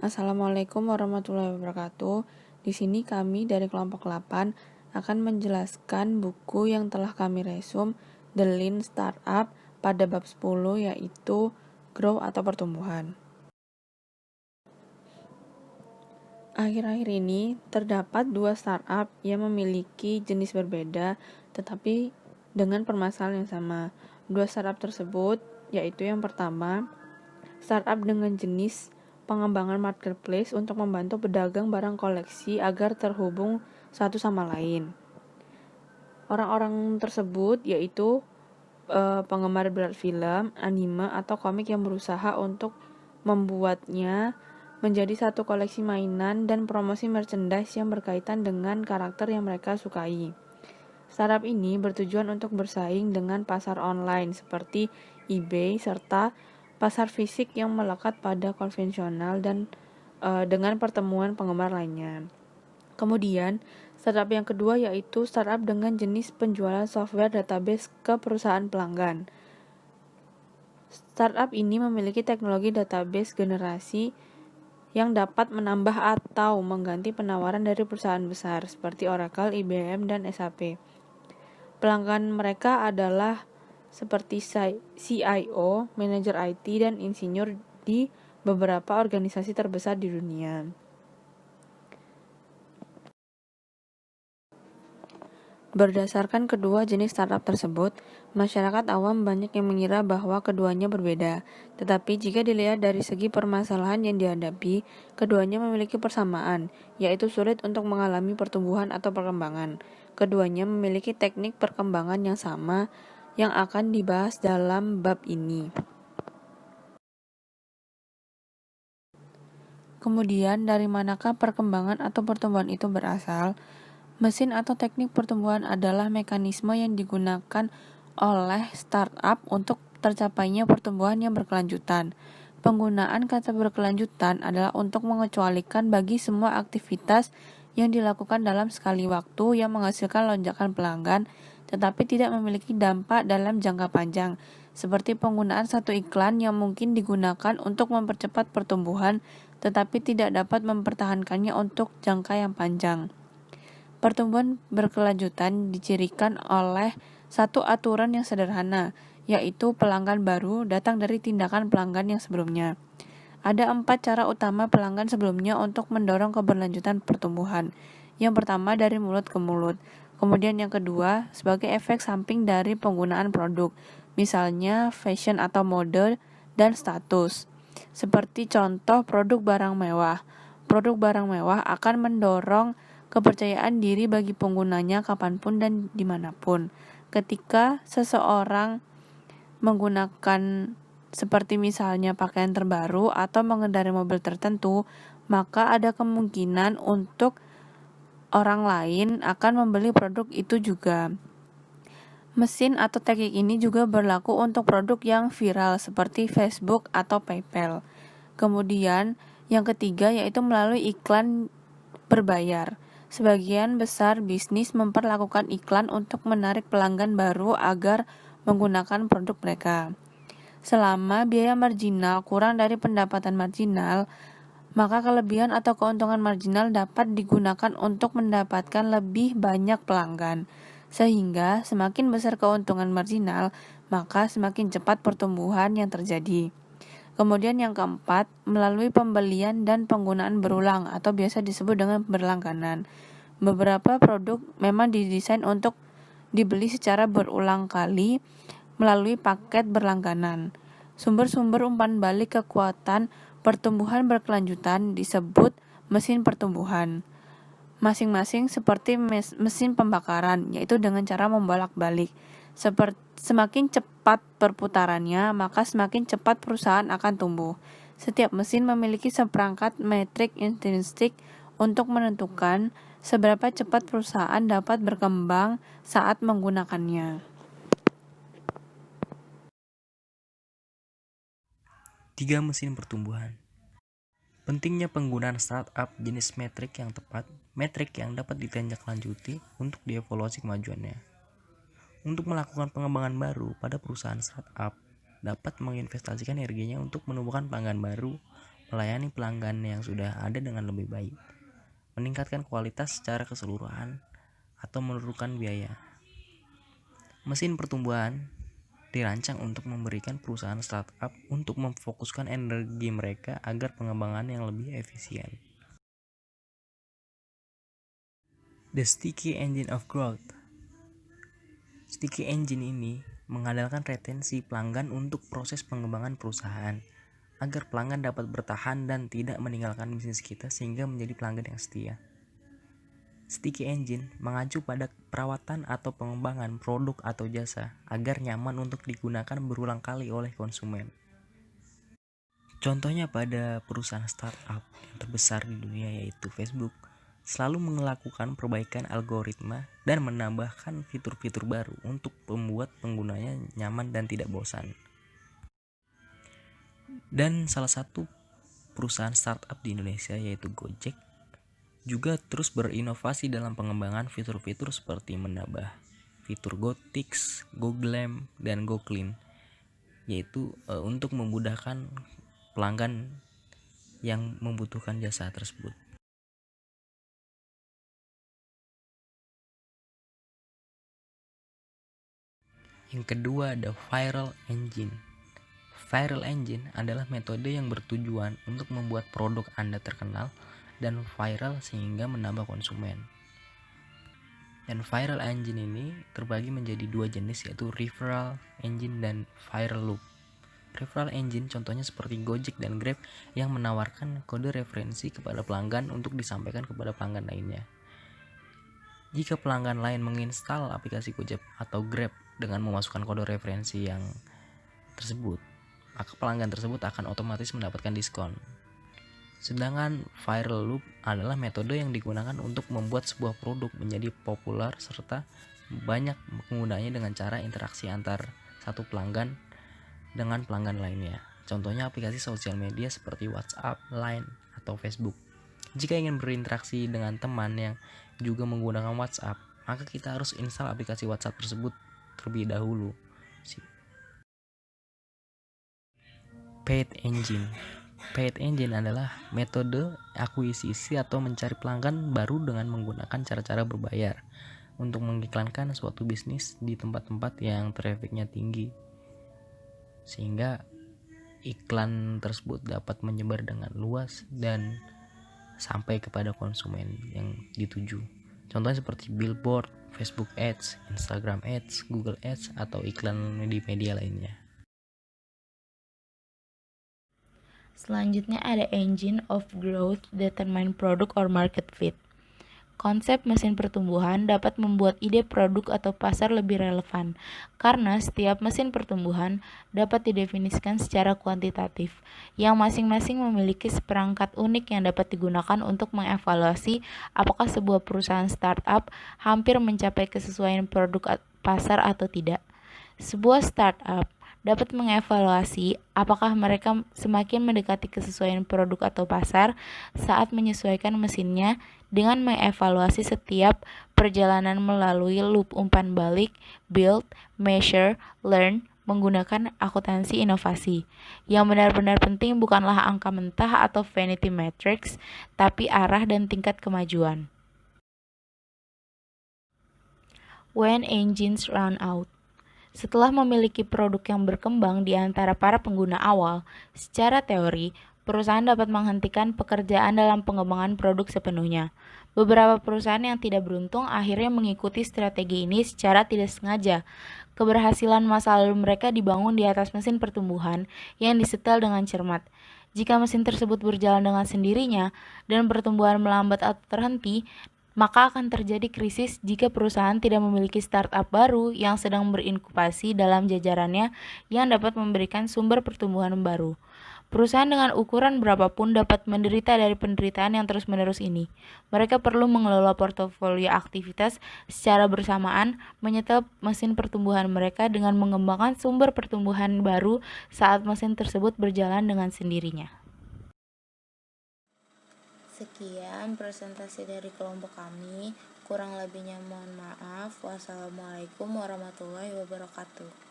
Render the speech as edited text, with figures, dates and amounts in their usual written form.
Assalamualaikum warahmatullahi wabarakatuh. Di sini kami dari kelompok 8 akan menjelaskan buku yang telah kami resum The Lean Startup pada bab 10 yaitu Grow atau pertumbuhan. Akhir-akhir ini terdapat dua startup yang memiliki jenis berbeda tetapi dengan permasalahan yang sama. Dua startup tersebut yaitu yang pertama, startup dengan jenis pengembangan marketplace untuk membantu pedagang barang koleksi agar terhubung satu sama lain. Orang-orang tersebut yaitu penggemar berat film, anime, atau komik yang berusaha untuk membuatnya menjadi satu koleksi mainan dan promosi merchandise yang berkaitan dengan karakter yang mereka sukai. Startup ini bertujuan untuk bersaing dengan pasar online seperti eBay serta pasar fisik yang melekat pada konvensional dan dengan pertemuan penggemar lainnya. Kemudian, startup yang kedua yaitu startup dengan jenis penjualan software database ke perusahaan pelanggan. Startup ini memiliki teknologi database generasi yang dapat menambah atau mengganti penawaran dari perusahaan besar seperti Oracle, IBM, dan SAP. Pelanggan mereka adalah seperti CIO, manajer IT, dan insinyur di beberapa organisasi terbesar di dunia. Berdasarkan kedua jenis startup tersebut, masyarakat awam banyak yang mengira bahwa keduanya berbeda. Tetapi jika dilihat dari segi permasalahan yang dihadapi, keduanya memiliki persamaan, yaitu sulit untuk mengalami pertumbuhan atau perkembangan. Keduanya memiliki teknik perkembangan yang sama yang akan dibahas dalam bab ini. Kemudian, dari manakah perkembangan atau pertumbuhan itu berasal? Mesin atau teknik pertumbuhan adalah mekanisme yang digunakan oleh startup untuk tercapainya pertumbuhan yang berkelanjutan. Penggunaan kata berkelanjutan adalah untuk mengecualikan bagi semua aktivitas yang dilakukan dalam sekali waktu yang menghasilkan lonjakan pelanggan, tetapi tidak memiliki dampak dalam jangka panjang, seperti penggunaan satu iklan yang mungkin digunakan untuk mempercepat pertumbuhan, tetapi tidak dapat mempertahankannya untuk jangka yang panjang. Pertumbuhan berkelanjutan dicirikan oleh satu aturan yang sederhana, yaitu pelanggan baru datang dari tindakan pelanggan yang sebelumnya. Ada 4 cara utama pelanggan sebelumnya untuk mendorong keberlanjutan pertumbuhan. Yang pertama dari mulut ke mulut. Kemudian yang kedua sebagai efek samping dari penggunaan produk, misalnya fashion atau mode dan status. Seperti contoh produk barang mewah. Produk barang mewah akan mendorong kepercayaan diri bagi penggunanya kapanpun dan dimanapun. Ketika seseorang menggunakan seperti misalnya pakaian terbaru atau mengendarai mobil tertentu, maka ada kemungkinan untuk orang lain akan membeli produk itu juga. Mesin atau teknik ini juga berlaku untuk produk yang viral seperti Facebook atau PayPal. Kemudian yang ketiga yaitu melalui iklan berbayar. Sebagian besar bisnis memperlakukan iklan untuk menarik pelanggan baru agar menggunakan produk mereka. Selama biaya marginal kurang dari pendapatan marginal, maka kelebihan atau keuntungan marginal dapat digunakan untuk mendapatkan lebih banyak pelanggan. Sehingga semakin besar keuntungan marginal, maka semakin cepat pertumbuhan yang terjadi. Kemudian yang keempat, melalui pembelian dan penggunaan berulang atau biasa disebut dengan berlangganan. Beberapa produk memang didesain untuk dibeli secara berulang kali melalui paket berlangganan. Sumber-sumber umpan balik kekuatan pertumbuhan berkelanjutan disebut mesin pertumbuhan. Masing-masing seperti mesin pembakaran, yaitu dengan cara membolak-balik. Semakin cepat perputarannya, maka semakin cepat perusahaan akan tumbuh. Setiap mesin memiliki seperangkat metrik intrinsik untuk menentukan seberapa cepat perusahaan dapat berkembang saat menggunakannya. 3 mesin pertumbuhan. Pentingnya penggunaan startup jenis metrik yang tepat, metrik yang dapat ditindaklanjuti untuk dievaluasi kemajuannya. Untuk melakukan pengembangan baru pada perusahaan startup, dapat menginvestasikan energinya untuk menumbuhkan pelanggan baru melayani pelanggan yang sudah ada dengan lebih baik, meningkatkan kualitas secara keseluruhan, atau menurunkan biaya. Mesin pertumbuhan dirancang untuk memberikan perusahaan startup untuk memfokuskan energi mereka agar pengembangan yang lebih efisien. The Sticky Engine of Growth. Sticky Engine ini mengandalkan retensi pelanggan untuk proses pengembangan perusahaan, agar pelanggan dapat bertahan dan tidak meninggalkan bisnis kita sehingga menjadi pelanggan yang setia. Sticky Engine mengacu pada perawatan atau pengembangan produk atau jasa agar nyaman untuk digunakan berulang kali oleh konsumen. Contohnya pada perusahaan startup yang terbesar di dunia yaitu Facebook, selalu melakukan perbaikan algoritma dan menambahkan fitur-fitur baru untuk membuat penggunanya nyaman dan tidak bosan. Dan salah satu perusahaan startup di Indonesia yaitu Gojek juga terus berinovasi dalam pengembangan fitur-fitur seperti menambah fitur GoTix, GoGlam, dan GoClean, yaitu untuk memudahkan pelanggan yang membutuhkan jasa tersebut. Yang kedua ada Viral Engine. Viral Engine adalah metode yang bertujuan untuk membuat produk Anda terkenal dan viral sehingga menambah konsumen. Dan Viral Engine ini terbagi menjadi dua jenis yaitu Referral Engine dan Viral Loop. Referral Engine contohnya seperti Gojek dan Grab yang menawarkan kode referensi kepada pelanggan untuk disampaikan kepada pelanggan lainnya. Jika pelanggan lain menginstal aplikasi Gojek atau Grab dengan memasukkan kode referensi yang tersebut, maka pelanggan tersebut akan otomatis mendapatkan diskon. Sedangkan Viral Loop adalah metode yang digunakan untuk membuat sebuah produk menjadi populer serta banyak penggunanya dengan cara interaksi antar satu pelanggan dengan pelanggan lainnya. Contohnya aplikasi sosial media seperti WhatsApp, Line, atau Facebook. Jika ingin berinteraksi dengan teman yang juga menggunakan WhatsApp, maka kita harus install aplikasi WhatsApp tersebut terlebih dahulu. Paid Engine. Paid Engine adalah metode akuisisi atau mencari pelanggan baru dengan menggunakan cara-cara berbayar untuk mengiklankan suatu bisnis di tempat-tempat yang trafficnya tinggi, sehingga iklan tersebut dapat menyebar dengan luas dan sampai kepada konsumen yang dituju. Contohnya seperti billboard, Facebook Ads, Instagram Ads, Google Ads, atau iklan di media lainnya. Selanjutnya ada engine of growth determine product or market fit. Konsep mesin pertumbuhan dapat membuat ide produk atau pasar lebih relevan, karena setiap mesin pertumbuhan dapat didefinisikan secara kuantitatif, yang masing-masing memiliki seperangkat unik yang dapat digunakan untuk mengevaluasi apakah sebuah perusahaan startup hampir mencapai kesesuaian produk pasar atau tidak. Sebuah startup dapat mengevaluasi apakah mereka semakin mendekati kesesuaian produk atau pasar saat menyesuaikan mesinnya dengan mengevaluasi setiap perjalanan melalui loop umpan balik, build, measure, learn, menggunakan akuntansi inovasi. Yang benar-benar penting bukanlah angka mentah atau vanity metrics, tapi arah dan tingkat kemajuan. When engines run out. Setelah memiliki produk yang berkembang di antara para pengguna awal, secara teori, perusahaan dapat menghentikan pekerjaan dalam pengembangan produk sepenuhnya. Beberapa perusahaan yang tidak beruntung akhirnya mengikuti strategi ini secara tidak sengaja. Keberhasilan masa lalu mereka dibangun di atas mesin pertumbuhan yang disetel dengan cermat. Jika mesin tersebut berjalan dengan sendirinya dan pertumbuhan melambat atau terhenti, maka akan terjadi krisis jika perusahaan tidak memiliki startup baru yang sedang berinkubasi dalam jajarannya yang dapat memberikan sumber pertumbuhan baru. Perusahaan dengan ukuran berapapun dapat menderita dari penderitaan yang terus-menerus ini. Mereka perlu mengelola portofolio aktivitas secara bersamaan, menyetel mesin pertumbuhan mereka dengan mengembangkan sumber pertumbuhan baru saat mesin tersebut berjalan dengan sendirinya. Sekian presentasi dari kelompok kami. Kurang lebihnya mohon maaf. Wassalamualaikum warahmatullahi wabarakatuh.